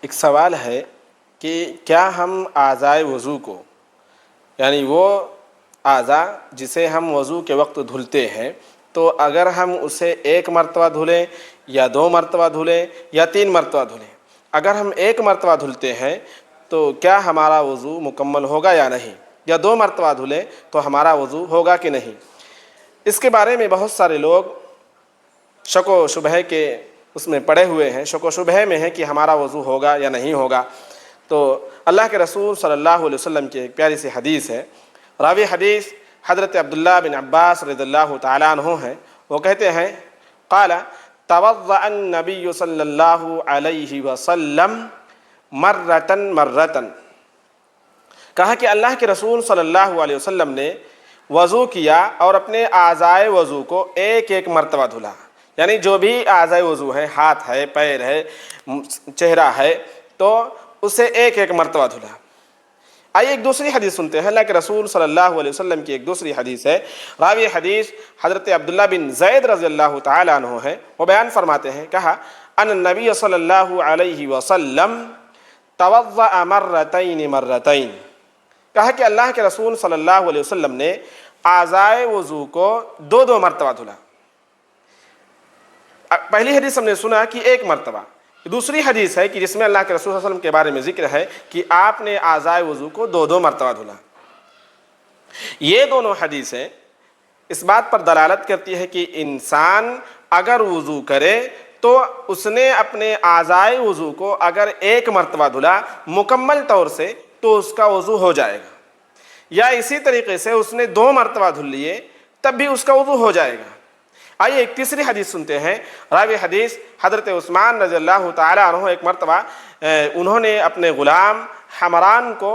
ایک سوال ہے کہ کیا ہم اعضائے وضو کو، یعنی وہ اعضا جسے ہم وضو کے وقت دھلتے ہیں، تو اگر ہم اسے ایک مرتبہ دھلیں یا 2 مرتبہ دھلیں یا 3 مرتبہ دھلیں، اگر ہم ایک مرتبہ دھلتے ہیں تو کیا ہمارا وضو مکمل ہوگا یا نہیں، یا 2 مرتبہ دھلیں تو ہمارا وضو ہوگا کہ نہیں؟ اس کے بارے میں بہت سارے لوگ شک و شبہ کے اس میں پڑے ہوئے ہیں، شک و شبہ میں ہے کہ ہمارا وضو ہوگا یا نہیں ہوگا۔ تو اللہ کے رسول صلی اللہ علیہ وسلم کی ایک پیاری سی حدیث ہے، راوی حدیث حضرت عبداللہ بن عباس رضی اللہ تعالیٰ عنہ ہیں، وہ کہتے ہیں قال توضأ النبی صلی اللہ علیہ وسلم مرتن مرتن، کہا کہ اللہ کے رسول صلی اللہ علیہ وسلم نے وضو کیا اور اپنے اعضائے وضو کو ایک ایک مرتبہ دھلا، یعنی جو بھی اعضائے وضو ہے، ہاتھ ہے، پیر ہے، چہرہ ہے، تو اسے ایک ایک مرتبہ دھلا۔ آئیے ایک دوسری حدیث سنتے ہیں، اللہ کے رسول صلی اللہ علیہ وسلم کی ایک دوسری حدیث ہے، راوی حدیث حضرت عبداللہ بن زید رضی اللہ تعالیٰ عنہ ہیں، وہ بیان فرماتے ہیں، کہا ان النبی صلی اللہ علیہ وسلم توضأ مرتین مرتین، کہا کہ اللہ کے رسول صلی اللہ علیہ وسلم نے اعضائے وضو کو 2 مرتبہ دھلا۔ پہلی حدیث ہم نے سنا کہ ایک مرتبہ، دوسری حدیث ہے کہ جس میں اللہ کے رسول صلی اللہ علیہ وسلم کے بارے میں ذکر ہے کہ آپ نے اعضائے وضو کو 2 مرتبہ دھلا۔ یہ دونوں حدیثیں اس بات پر دلالت کرتی ہے کہ انسان اگر وضو کرے تو اس نے اپنے اعضائے وضو کو اگر ایک مرتبہ دھلا مکمل طور سے تو اس کا وضو ہو جائے گا، یا اسی طریقے سے اس نے 2 مرتبہ دھل لیے تب بھی اس کا وضو ہو جائے گا۔ آئیے ایک تیسری حدیث سنتے ہیں، راوی حدیث حضرت عثمان رضی اللہ تعالیٰ عنہ، ایک مرتبہ انہوں نے اپنے غلام حمران کو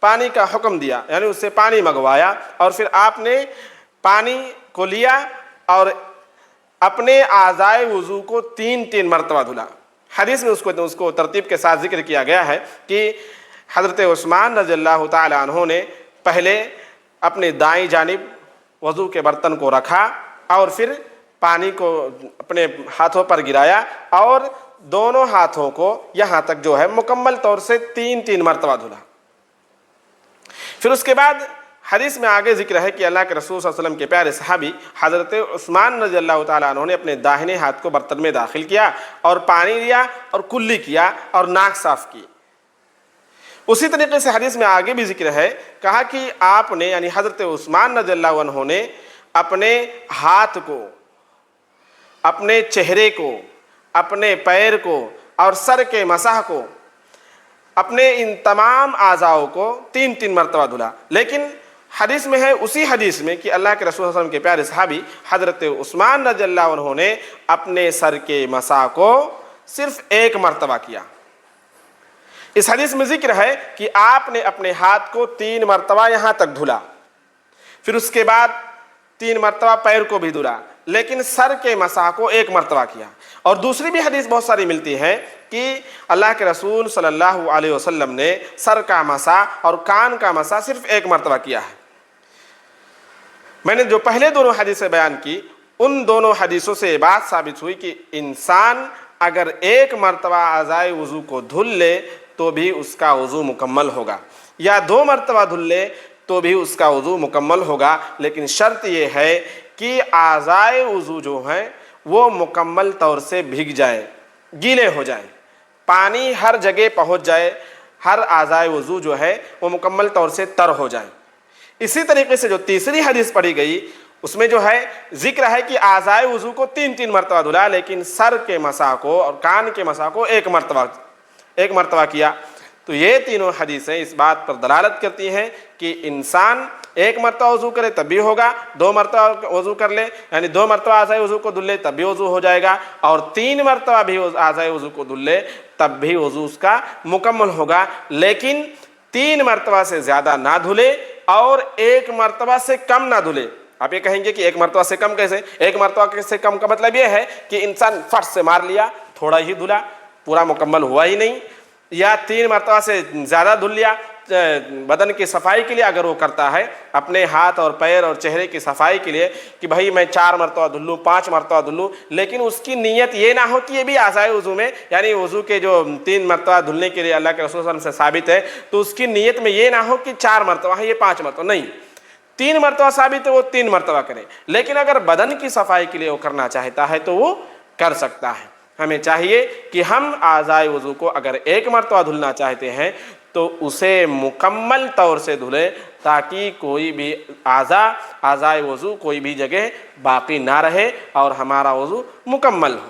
پانی کا حکم دیا، یعنی اس سے پانی منگوایا، اور پھر آپ نے پانی کو لیا اور اپنے اعضائے وضو کو 3 مرتبہ دھلا۔ حدیث میں اس کو ترتیب کے ساتھ ذکر کیا گیا ہے کہ حضرت عثمان رضی اللہ تعالیٰ عنہ نے پہلے اپنے دائیں جانب وضو کے برتن کو رکھا اور پھر پانی کو اپنے ہاتھوں پر گرایا اور دونوں ہاتھوں کو یہاں تک جو ہے مکمل طور سے 3 مرتبہ دھلا۔ پھر اس کے بعد حدیث میں آگے ذکر ہے کہ اللہ کے رسول صلی اللہ علیہ وسلم کے پیارے صحابی حضرت عثمان رضی اللہ تعالیٰ عنہ نے اپنے داہنے ہاتھ کو برتن میں داخل کیا اور پانی لیا اور کلی کیا اور ناک صاف کی۔ اسی طریقے سے حدیث میں آگے بھی ذکر ہے، کہا کہ آپ نے یعنی حضرت عثمان رضی اللہ عنہ نے اپنے ہاتھ کو، اپنے چہرے کو، اپنے پیر کو اور سر کے مسح کو، اپنے ان تمام اعضاؤں کو 3 مرتبہ دھلا۔ لیکن حدیث میں ہے، اسی حدیث میں، کہ اللہ کے رسول صلی اللہ علیہ وسلم کے پیارے صحابی حضرت عثمان رضی اللہ عنہ نے اپنے سر کے مسح کو صرف 1 مرتبہ کیا۔ اس حدیث میں ذکر ہے کہ آپ نے اپنے ہاتھ کو 3 مرتبہ یہاں تک دھلا، پھر اس کے بعد 3 مرتبہ پیر کو بھی دھلا، لیکن سر کے مسح کو 1 مرتبہ کیا۔ اور دوسری بھی حدیث بہت ساری ملتی ہے کہ اللہ کے رسول صلی اللہ علیہ وسلم نے سر کا مسح اور کان کا مسح صرف 1 مرتبہ کیا ہے۔ میں نے جو پہلے دونوں حدیثیں بیان کی، ان دونوں حدیثوں سے یہ بات ثابت ہوئی کہ انسان اگر 1 مرتبہ اعضائے وضو کو دھل لے تو بھی اس کا وضو مکمل ہوگا، یا 2 مرتبہ دھل لے تو بھی اس کا وضو مکمل ہوگا، لیکن شرط یہ ہے کہ اعضائے وضو جو ہیں وہ مکمل طور سے بھیگ جائیں، گیلے ہو جائیں، پانی ہر جگہ پہنچ جائے، ہر اعضائے وضو جو ہے وہ مکمل طور سے تر ہو جائیں۔ اسی طریقے سے جو تیسری حدیث پڑھی گئی اس میں جو ہے ذکر ہے کہ اعضائے وضو کو 3 مرتبہ دھلا، لیکن سر کے مسح کو اور کان کے مسح کو 1 مرتبہ کیا۔ تو یہ تینوں حدیثیں اس بات پر دلالت کرتی ہیں کہ انسان 1 مرتبہ وضو کرے تب بھی ہوگا، 2 مرتبہ وضو کر لے یعنی 2 مرتبہ اعضائے وضو کو دھل لے تب بھی وضو ہو جائے گا، اور 3 مرتبہ بھی اعضائے وضو کو دھل لے تب بھی وضو اس کا مکمل ہوگا، لیکن 3 مرتبہ سے زیادہ نہ دھلے اور 1 مرتبہ سے کم نہ دھلے۔ آپ یہ کہیں گے کہ 1 مرتبہ سے کم کیسے؟ 1 مرتبہ سے کم کا مطلب یہ ہے کہ انسان فٹ سے مار لیا، تھوڑا ہی دھلا، پورا مکمل ہوا ہی نہیں، یا 3 مرتبہ سے زیادہ دھل لیا بدن کی صفائی کے لیے اگر وہ کرتا ہے، اپنے ہاتھ اور پیر اور چہرے کی صفائی کے لیے کہ بھائی میں 4 مرتبہ دھل لوں، 5 مرتبہ دھل لوں، لیکن اس کی نیت یہ نہ ہو کہ یہ بھی اعضائے وضو میں، یعنی وضو کے جو 3 مرتبہ دھلنے کے لیے اللہ کے رسول صلی اللہ علیہ وسلم سے ثابت ہے، تو اس کی نیت میں یہ نہ ہو کہ 4 مرتبہ ہے، یہ 5 مرتبہ نہیں، 3 مرتبہ ثابت ہے وہ 3 مرتبہ کرے. لیکن اگر بدن کی صفائی کے لیے وہ کرنا چاہتا ہے تو وہ کر سکتا ہے. ہمیں چاہیے کہ ہم اعضائے وضو کو اگر 1 مرتبہ دھلنا چاہتے ہیں تو اسے مکمل طور سے دھلیں، تاکہ کوئی بھی اعضائے وضو کوئی بھی جگہ باقی نہ رہے اور ہمارا وضو مکمل ہو.